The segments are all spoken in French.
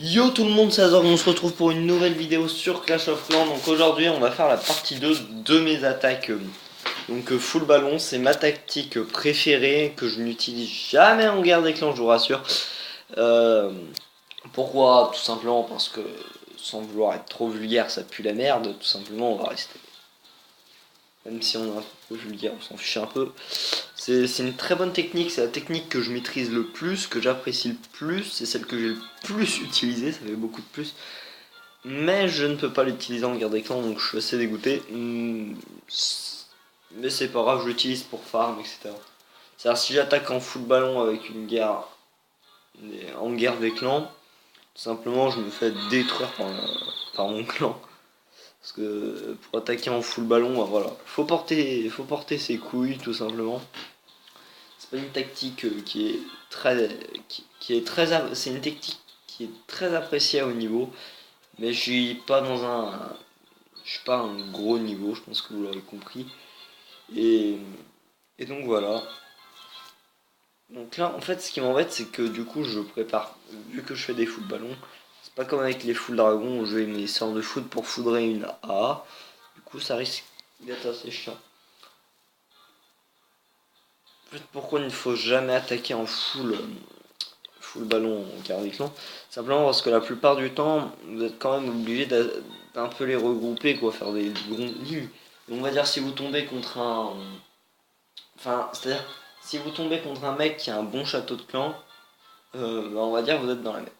Yo tout le monde, c'est Azor, on se retrouve pour une nouvelle vidéo sur Clash of Clans. Donc aujourd'hui on va faire la partie 2 de mes attaques. Full ballon, c'est ma tactique préférée que je n'utilise jamais en guerre des clans, je vous rassure. Euh, Pourquoi? Tout simplement parce que sans vouloir être trop vulgaire, ça pue la merde. Tout simplement on va rester. Même si on est un peu vulgaire, on s'en fiche un peu. C'est une très bonne technique, c'est la technique que je maîtrise le plus, que j'apprécie le plus, c'est celle que j'ai le plus utilisée, ça fait beaucoup de plus. Mais je ne peux pas l'utiliser en guerre des clans, donc je suis assez dégoûté. Mais c'est pas grave, je l'utilise pour farm, etc. C'est-à-dire si j'attaque en full ballon avec une guerre en guerre des clans, tout simplement je me fais détruire par mon clan. Parce que pour attaquer en full ballon, bah voilà, faut porter ses couilles tout simplement. C'est pas une tactique qui est très, c'est une tactique qui est très appréciée au niveau, mais je suis pas un gros niveau, je pense que vous l'aurez compris. Et, et donc voilà. Donc là, en fait, ce qui m'embête, c'est que du coup, je prépare, vu que je fais des full ballons, c'est pas comme avec les full dragons où je vais mes sorts de foot pour foudrer une A. Du coup, ça risque d'être assez chiant. En fait, pourquoi il ne faut jamais attaquer en full ballon en quart des clans? Simplement parce que la plupart du temps, vous êtes quand même obligé d'un peu les regrouper, quoi, faire des grandes lignes. Et on va dire si vous tombez contre un... Enfin, c'est-à-dire, si vous tombez contre un mec qui a un bon château de clan, bah, on va dire que vous êtes dans la merde.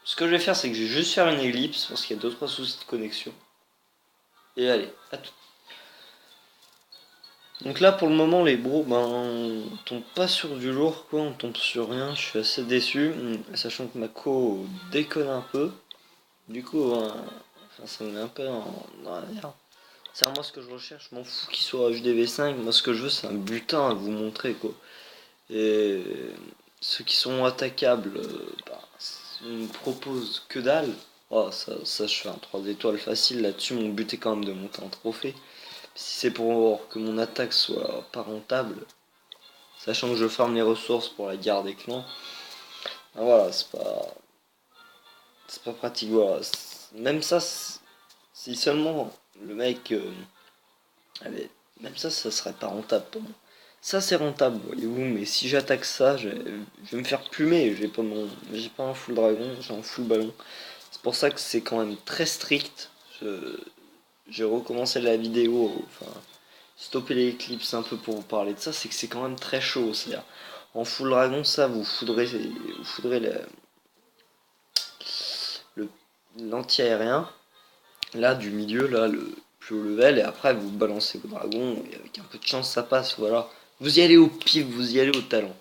Ce que je vais faire, c'est que je vais juste faire une ellipse, parce qu'il y a 2-3 soucis de connexion. Et allez, à tout. Donc là pour le moment les bros, ben on tombe pas sur du lourd quoi, on tombe sur rien, je suis assez déçu, sachant que ma co déconne un peu. Du coup, ça me met un peu dans la merde. C'est moi ce que je recherche, je m'en fous qu'il soit HDV5, moi ce que je veux c'est un butin à vous montrer quoi. Et ceux qui sont attaquables, bah, on me propose que dalle. Oh, ça je fais un 3 étoiles facile là-dessus, mon but est quand même de monter en trophée. Si c'est pour que mon attaque soit pas rentable, sachant que je farme les ressources pour la guerre des clans, ben voilà, c'est pas pratique. Voilà. Même ça, si seulement le mec avait, même ça serait pas rentable pour moi. Ça c'est rentable, voyez-vous, mais si j'attaque ça, je vais me faire plumer. J'ai pas un full dragon, j'ai un full ballon. C'est pour ça que c'est quand même très strict. J'ai recommencé la vidéo, enfin stopper les clips un peu pour vous parler de ça, c'est que c'est quand même très chaud. C'est-à-dire, en full dragon, ça, vous foudrez le, l'anti-aérien, là, du milieu, là, le plus haut level, et après, vous balancez vos dragons, et avec un peu de chance, ça passe, voilà. Vous y allez au pif, vous y allez au talent.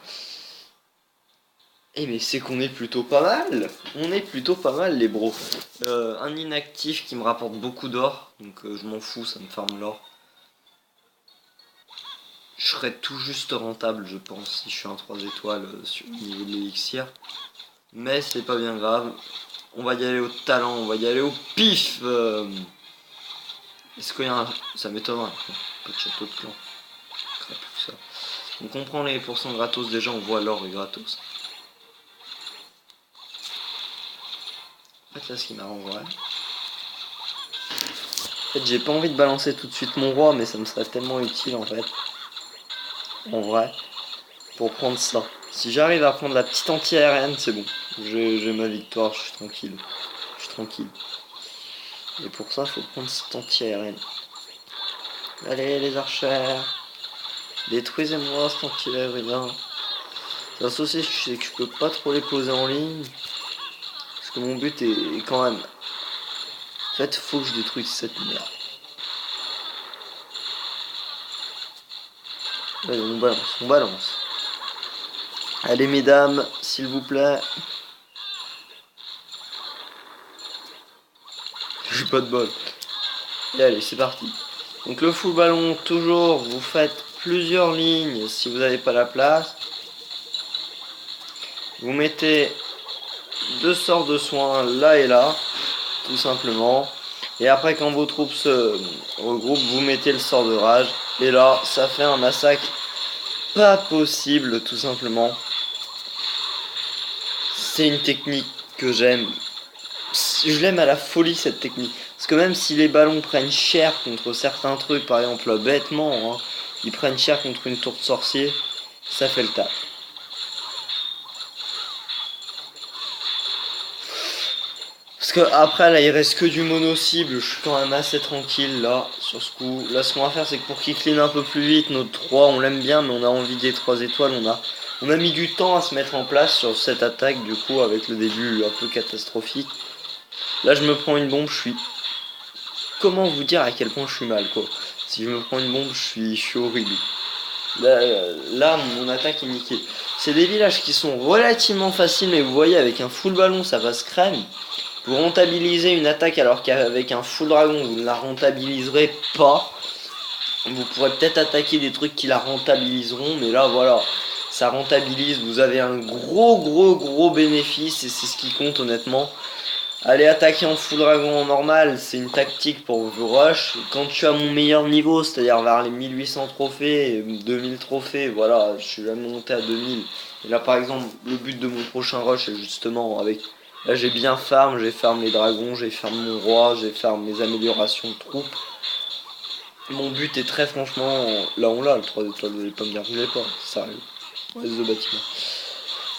Eh mais c'est qu'on est plutôt pas mal. On est plutôt pas mal les bros. Un inactif qui me rapporte beaucoup d'or, donc je m'en fous, ça me farme l'or. Je serais tout juste rentable, je pense, si je suis un 3 étoiles sur le niveau de l'élixir. Mais c'est pas bien grave. On va y aller au talent, on va y aller au pif. Est-ce qu'il y a un... Ça m'étonnerait. Pas de château de clan. Ça. Donc on prend les pourcents gratos déjà, on voit l'or est gratos. En fait là ce qui m'arrangerait. En fait j'ai pas envie de balancer tout de suite mon roi, mais ça me serait tellement utile en fait. En vrai. Pour prendre ça. Si j'arrive à prendre la petite anti-aérienne, c'est bon. J'ai ma victoire, je suis tranquille. Je suis tranquille. Et pour ça, faut prendre cette anti-aérienne. Allez, les archères. Détruisez-moi cet anti-aérien. La saucisse, je sais que je peux pas trop les poser en ligne. Parce que mon but est quand même... En fait, faut que je détruise cette merde. Allez, on balance, on balance. Allez, mesdames, s'il vous plaît. J'ai pas de bol. Et allez, c'est parti. Donc le full ballon, toujours, vous faites plusieurs lignes si vous n'avez pas la place. Vous mettez 2 sorts de soins là et là, tout simplement. Et après, quand vos troupes se regroupent, vous mettez le sort de rage. Et là, ça fait un massacre pas possible, tout simplement. C'est une technique que j'aime je l'aime à la folie cette technique. Parce que même si les ballons prennent cher contre certains trucs, par exemple là, bêtement, hein, ils prennent cher contre une tour de sorcier, ça fait le taf. Parce que après là il reste que du mono cible, je suis quand même assez tranquille là sur ce coup. Là ce qu'on va faire c'est que pour qu'il clean un peu plus vite, notre 3 on l'aime bien mais on a envie des 3 étoiles, on a mis du temps à se mettre en place sur cette attaque du coup avec le début un peu catastrophique. Là je me prends une bombe, je suis... Comment vous dire à quel point je suis mal quoi. Si je me prends une bombe je suis horrible. Là mon attaque est niquée. C'est des villages qui sont relativement faciles mais vous voyez avec un full ballon ça passe crème. Vous rentabilisez une attaque alors qu'avec un full dragon vous ne la rentabiliserez pas. Vous pourrez peut-être attaquer des trucs qui la rentabiliseront, mais là voilà, ça rentabilise, vous avez un gros bénéfice et c'est ce qui compte honnêtement. Aller attaquer en full dragon en normal, c'est une tactique pour vous rush. Quand je suis à mon meilleur niveau, c'est-à-dire vers les 1800 trophées, 2000 trophées, voilà, je suis jamais monté à 2000. Et là par exemple, le but de mon prochain rush est justement avec... Là j'ai bien farm, j'ai farm les dragons, j'ai farm mon roi, j'ai farm mes améliorations de troupes. Mon but est très franchement, là on l'a, le 3 étoiles, vous allez pas me dire que je l'ai pas, sérieux. Ouais, The bâtiment.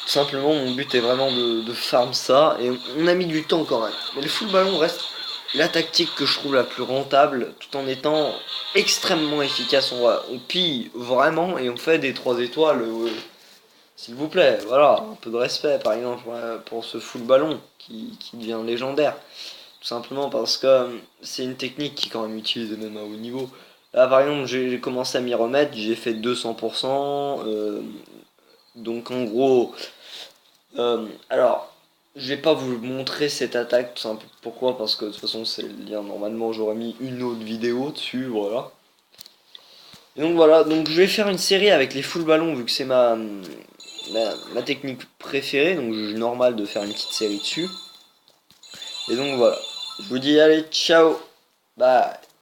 Tout simplement, mon but est vraiment de farm ça, et on a mis du temps quand même. Mais le full ballon reste la tactique que je trouve la plus rentable, tout en étant extrêmement efficace. On pille vraiment et on fait des 3 étoiles, s'il vous plaît, voilà, un peu de respect par exemple pour ce full ballon qui devient légendaire. Tout simplement parce que c'est une technique qui est quand même utilisée même à haut niveau. Là par exemple j'ai commencé à m'y remettre, j'ai fait 200%. Donc en gros, alors je vais pas vous montrer cette attaque tout simplement. Pourquoi? Parce que de toute façon c'est le lien. Normalement j'aurais mis une autre vidéo dessus, voilà. Et donc voilà, donc je vais faire une série avec les full ballons vu que c'est ma technique préférée. Donc je juge normal de faire une petite série dessus. Et donc voilà. Je vous dis allez, ciao, bye.